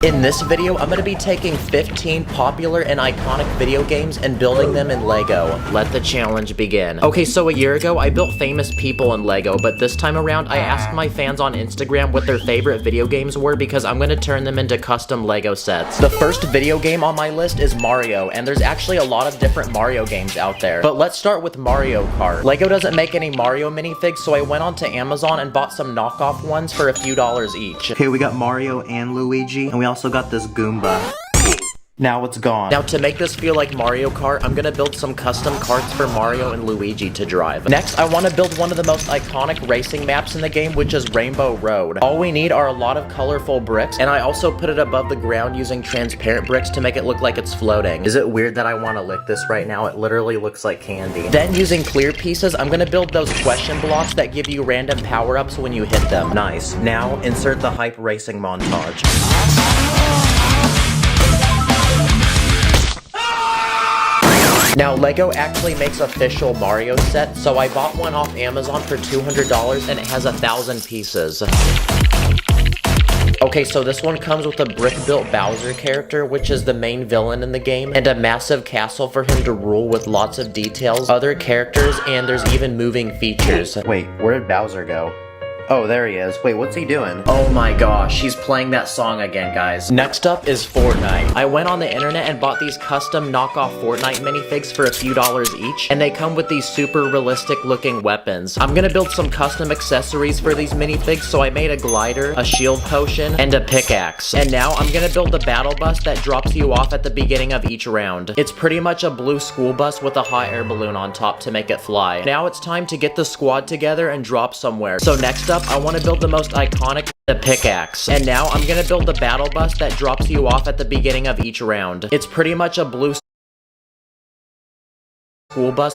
In this video, I'm going to be taking 15 popular and iconic video games and building them in LEGO. Let the challenge begin. Okay, so a year ago, I built famous people in LEGO, but this time around, I asked my fans on Instagram what their favorite video games were because I'm going to turn them into custom LEGO sets. The first video game on my list is Mario, and there's actually a lot of different Mario games out there. But let's start with Mario Kart. LEGO doesn't make any Mario minifigs, so I went onto Amazon and bought some knockoff ones for a few dollars each. Okay, we got Mario and Luigi, and we also got this Goomba. Now it's gone. Now to make this feel like Mario Kart, I'm gonna build some custom karts for Mario and Luigi to drive. Next, I want to build one of the most iconic racing maps in the game, which is Rainbow Road. All we need are a lot of colorful bricks, and I also put it above the ground using transparent bricks to make it look like it's floating. Is it weird that I want to lick this right now? It literally looks like candy. Then using clear pieces, I'm gonna build those question blocks that give you random power-ups when you hit them. Nice. Now, insert the hype racing montage. Now, LEGO actually makes official Mario sets, so I bought one off Amazon for $200 and it has 1,000 pieces. Okay, so this one comes with a brick-built Bowser character, which is the main villain in the game, and a massive castle for him to rule with lots of details, other characters, and there's even moving features. Wait, where did Bowser go? Oh, there he is. Wait, what's he doing? Oh my gosh, he's playing that song again, guys. Next up is Fortnite. I went on the internet and bought these custom knockoff Fortnite minifigs for a few dollars each, and they come with these super realistic looking weapons. I'm gonna build some custom accessories for these minifigs, so I made a glider, a shield potion, and a pickaxe. And now I'm gonna build the battle bus that drops you off at the beginning of each round. It's pretty much a blue school bus with a hot air balloon on top to make it fly. Now it's time to get the squad together and drop somewhere. So next up, I want to build the most iconic, the pickaxe. And now I'm gonna build the battle bus that drops you off at the beginning of each round. It's pretty much a blue school bus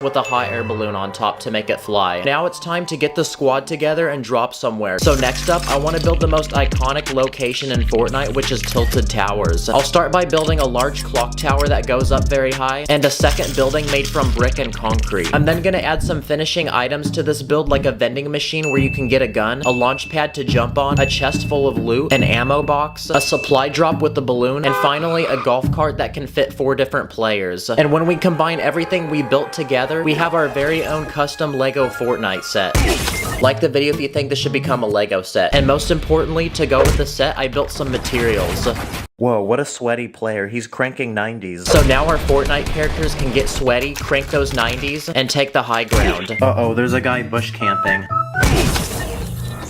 with a hot air balloon on top to make it fly. Now it's time to get the squad together and drop somewhere. So next up, I want to build the most iconic location in Fortnite, which is Tilted Towers. I'll start by building a large clock tower that goes up very high, and a second building made from brick and concrete. I'm then gonna add some finishing items to this build, like a vending machine where you can get a gun, a launch pad to jump on, a chest full of loot, an ammo box, a supply drop with the balloon, and finally a golf cart that can fit 4 different players. And when we combine everything we built together, we have our very own custom LEGO Fortnite set. Like the video if you think this should become a LEGO set. And most importantly, to go with the set, I built some materials. Whoa, what a sweaty player. He's cranking 90s. So now our Fortnite characters can get sweaty, crank those 90s, and take the high ground. Uh-oh, there's a guy bush camping.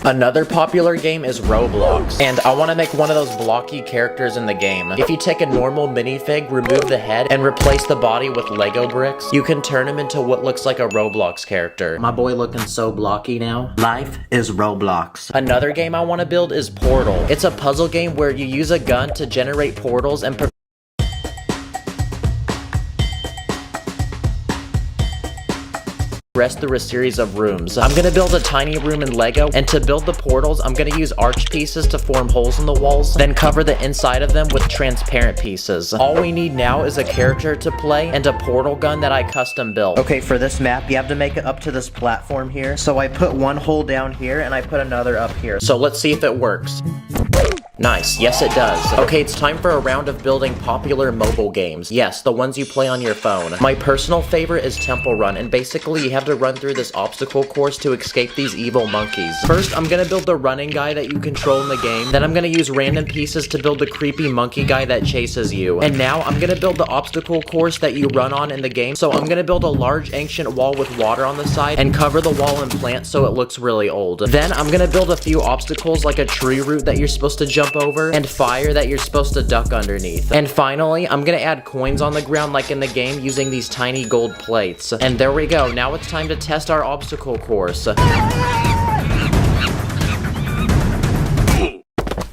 Another popular game is Roblox, and I want to make one of those blocky characters in the game. If you take a normal minifig, remove the head, and replace the body with Lego bricks, you can turn him into what looks like a Roblox character. My boy looking so blocky now. Life is Roblox. Another game I want to build is Portal. It's a puzzle game where you use a gun to generate portals and rest through a series of rooms. I'm gonna build a tiny room in LEGO, and to build the portals, I'm gonna use arch pieces to form holes in the walls, then cover the inside of them with transparent pieces. All we need now is a character to play and a portal gun that I custom built. Okay, for this map, you have to make it up to this platform here. So I put one hole down here, and I put another up here. So let's see if it works. Nice. Yes, it does. Okay, it's time for a round of building popular mobile games. Yes, the ones you play on your phone. My personal favorite is Temple Run, and basically you have to run through this obstacle course to escape these evil monkeys. First, I'm gonna build the running guy that you control in the game. Then I'm gonna use random pieces to build the creepy monkey guy that chases you. And now I'm gonna build the obstacle course that you run on in the game. So I'm gonna build a large ancient wall with water on the side and cover the wall in plants so it looks really old. Then I'm gonna build a few obstacles like a tree root that you're supposed to jump over, and fire that you're supposed to duck underneath. And finally, I'm gonna add coins on the ground like in the game using these tiny gold plates. And there we go, now it's time to test our obstacle course.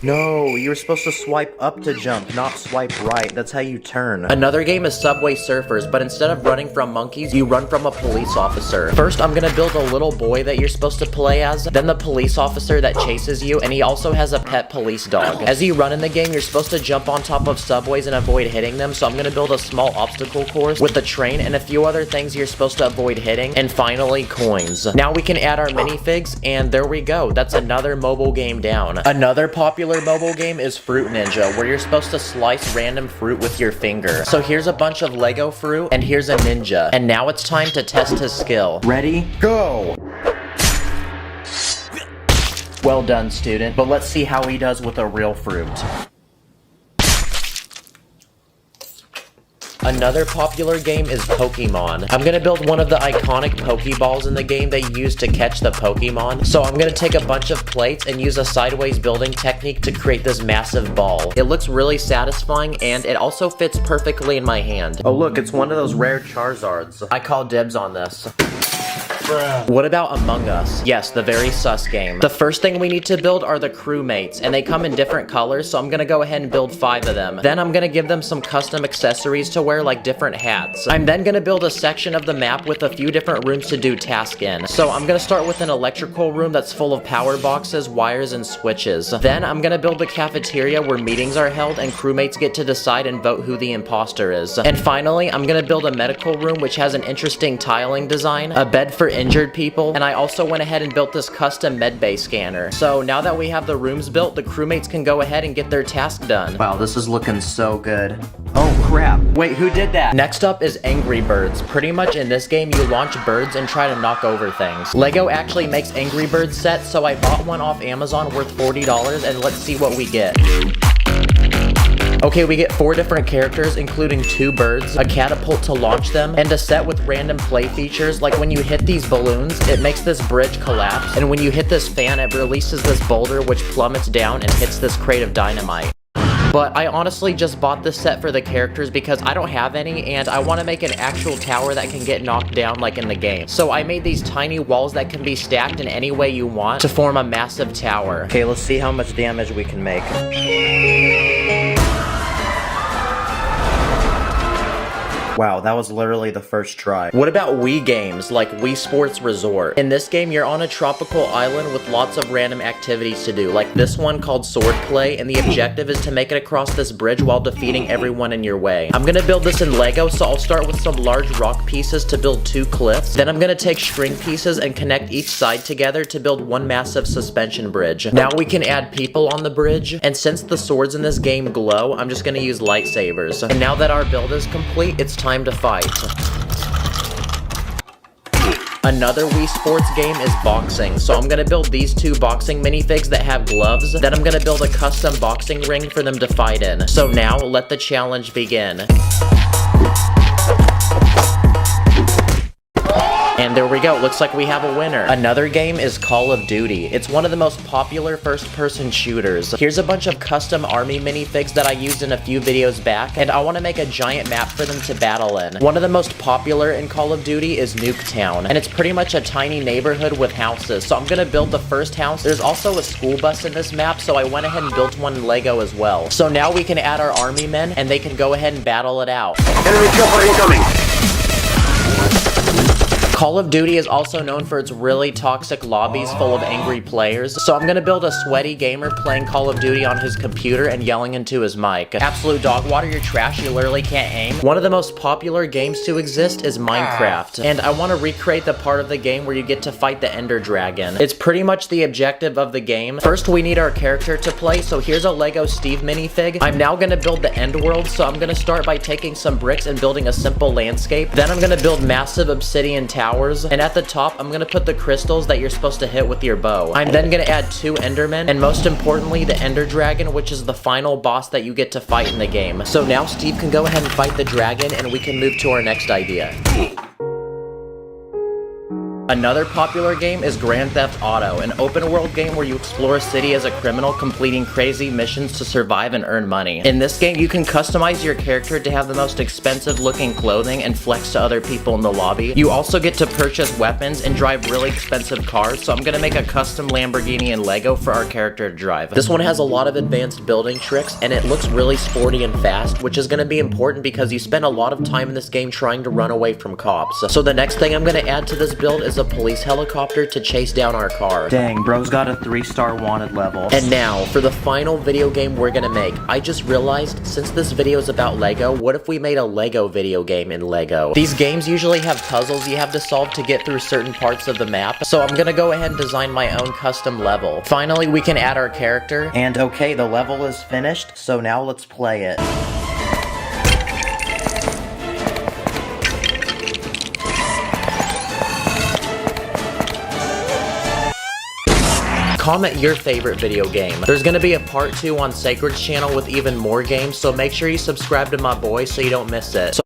No, you were supposed to swipe up to jump, not swipe right. That's how you turn. Another game is Subway Surfers, but instead of running from monkeys, you run from a police officer. First, I'm gonna build a little boy that you're supposed to play as, then the police officer that chases you, and he also has a pet police dog. As you run in the game, you're supposed to jump on top of subways and avoid hitting them, so I'm gonna build a small obstacle course with the train and a few other things you're supposed to avoid hitting, and finally, coins. Now we can add our minifigs, and there we go. That's another mobile game down. Another popular mobile game is Fruit Ninja, where you're supposed to slice random fruit with your finger. So here's a bunch of Lego fruit, and here's a ninja. And now it's time to test his skill. Ready? Go! Well done, student, but let's see how he does with a real fruit. Another popular game is Pokemon. I'm gonna build one of the iconic Pokeballs in the game they use to catch the Pokemon. So I'm gonna take a bunch of plates and use a sideways building technique to create this massive ball. It looks really satisfying and it also fits perfectly in my hand. Oh look, it's one of those rare Charizards. I call dibs on this. What about Among Us? Yes, the very sus game. The first thing we need to build are the crewmates, and they come in different colors, so I'm gonna go ahead and build 5 of them. Then I'm gonna give them some custom accessories to wear, like different hats. I'm then gonna build a section of the map with a few different rooms to do tasks in. So I'm gonna start with an electrical room that's full of power boxes, wires, and switches. Then I'm gonna build a cafeteria where meetings are held and crewmates get to decide and vote who the imposter is. And finally, I'm gonna build a medical room which has an interesting tiling design, a bed for injured people, and I also went ahead and built this custom medbay scanner. So now that we have the rooms built, the crewmates can go ahead and get their task done. Wow, this is looking so good. Oh crap. Wait, who did that? Next up is Angry Birds. Pretty much in this game, you launch birds and try to knock over things. Lego actually makes Angry Birds sets, so I bought one off Amazon worth $40, and let's see what we get. Okay, we get 4 different characters, including 2 birds, a catapult to launch them, and a set with random play features, like when you hit these balloons, it makes this bridge collapse, and when you hit this fan, it releases this boulder which plummets down and hits this crate of dynamite. But I honestly just bought this set for the characters because I don't have any, and I want to make an actual tower that can get knocked down like in the game. So I made these tiny walls that can be stacked in any way you want to form a massive tower. Okay, let's see how much damage we can make. Wow, that was literally the first try. What about Wii games like Wii Sports Resort? In this game, you're on a tropical island with lots of random activities to do, like this one called Swordplay, and the objective is to make it across this bridge while defeating everyone in your way. I'm gonna build this in Lego, so I'll start with some large rock pieces to build 2 cliffs. Then I'm gonna take string pieces and connect each side together to build one massive suspension bridge. Now we can add people on the bridge, and since the swords in this game glow, I'm just gonna use lightsabers. And now that our build is complete, it's time to fight. Another Wii Sports game is boxing, so I'm gonna build these 2 boxing minifigs that have gloves, then I'm gonna build a custom boxing ring for them to fight in. So now, let the challenge begin. And there we go, looks like we have a winner. Another game is Call of Duty. It's one of the most popular first-person shooters. Here's a bunch of custom army minifigs that I used in a few videos back, and I want to make a giant map for them to battle in. One of the most popular in Call of Duty is Nuketown, and it's pretty much a tiny neighborhood with houses, so I'm gonna build the first house. There's also a school bus in this map, so I went ahead and built one in Lego as well. So now we can add our army men, and they can go ahead and battle it out. Enemy chopper incoming! Call of Duty is also known for its really toxic lobbies full of angry players, so I'm gonna build a sweaty gamer playing Call of Duty on his computer and yelling into his mic. Absolute dog water, you're trash, you literally can't aim. One of the most popular games to exist is Minecraft, and I want to recreate the part of the game where you get to fight the Ender Dragon. It's pretty much the objective of the game. First, we need our character to play, so here's a Lego Steve minifig. I'm now gonna build the End World, so I'm gonna start by taking some bricks and building a simple landscape. Then I'm gonna build massive obsidian towers, and at the top, I'm gonna put the crystals that you're supposed to hit with your bow. I'm then gonna add 2 Endermen, and most importantly, the Ender Dragon, which is the final boss that you get to fight in the game. So now Steve can go ahead and fight the dragon, and we can move to our next idea. Another popular game is Grand Theft Auto, an open world game where you explore a city as a criminal, completing crazy missions to survive and earn money. In this game, you can customize your character to have the most expensive looking clothing and flex to other people in the lobby. You also get to purchase weapons and drive really expensive cars, so I'm gonna make a custom Lamborghini and Lego for our character to drive. This one has a lot of advanced building tricks, and it looks really sporty and fast, which is gonna be important because you spend a lot of time in this game trying to run away from cops. So the next thing I'm gonna add to this build is a police helicopter to chase down our car. Dang, bro's got a 3-star wanted level. And now, for the final video game we're gonna make. I just realized, since this video is about Lego, what if we made a Lego video game in Lego? These games usually have puzzles you have to solve to get through certain parts of the map, so I'm gonna go ahead and design my own custom level. Finally, we can add our character. And okay, the level is finished, so now let's play it. Comment your favorite video game. There's gonna be a part 2 on Sacred's channel with even more games, so make sure you subscribe to my boy so you don't miss it.